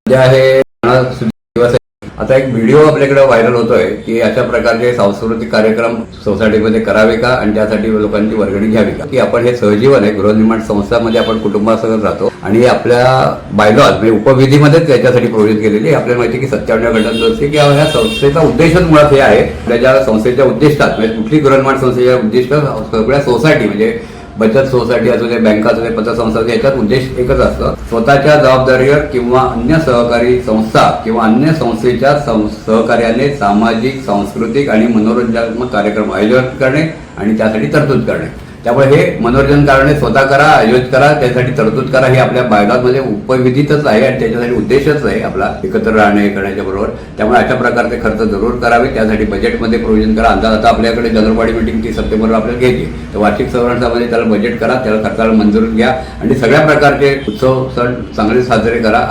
जे आहे दिवस आहे. आता एक व्हिडिओ आपल्याकडे व्हायरल होतोय की अशा प्रकारचे सांस्कृतिक कार्यक्रम सोसायटीमध्ये करावे का आणि त्यासाठी लोकांची वर्गणी घ्यावी का, की आपण हे सहजीवन आहे गृहनिर्माण संस्थांमध्ये आपण कुटुंबासह राहतो आणि आपल्या बायलॉज म्हणजे उपविधीमध्येच त्याच्यासाठी प्रोव्हिजन केलेली आपल्याला माहिती की 97 घटनादुरुस्ती की ह्या संस्थेचा उद्देशच मुळात हे आहे. आपल्या ज्या संस्थेच्या उद्दिष्टात म्हणजे कुठली गृहनिर्माण संस्थेच्या उद्दिष्ट सगळ्या सोसायटी म्हणजे बचत सोसायटी असू दे, बँका असू दे, पतसंस्था असू दे, याच्यात उद्देश एकच असतं, स्वतःच्या जबाबदारीवर किंवा अन्य सहकारी संस्था किंवा अन्य संस्थेच्या सहकार्याने सामाजिक, सांस्कृतिक आणि मनोरंजनात्मक कार्यक्रम आयोजित करणे आणि त्यासाठी तरतूद करणे. त्यामुळे हे मनोरंजन करणे स्वतः करा, आयोजित करा, त्यासाठी तरतूद करा हे आपल्या बायलॉजमध्ये उपविधीतच आहे आणि त्याच्यासाठी उद्देशच आहे आपला एकत्र राहणे करण्याच्या बरोबर. त्यामुळे अशा प्रकारचे खर्च जरूर करावे, त्यासाठी बजेटमध्ये प्रोव्हिजन करा. आता आपल्याकडे जनरल मीटिंग 30 सप्टेंबरला आपल्याला घ्यायची, तर वार्षिक सभागृहामध्ये त्याला बजेट करा, त्याला खर्चाला मंजुरी घ्या आणि सगळ्या प्रकारचे उत्सव सण चांगले साजरे करा.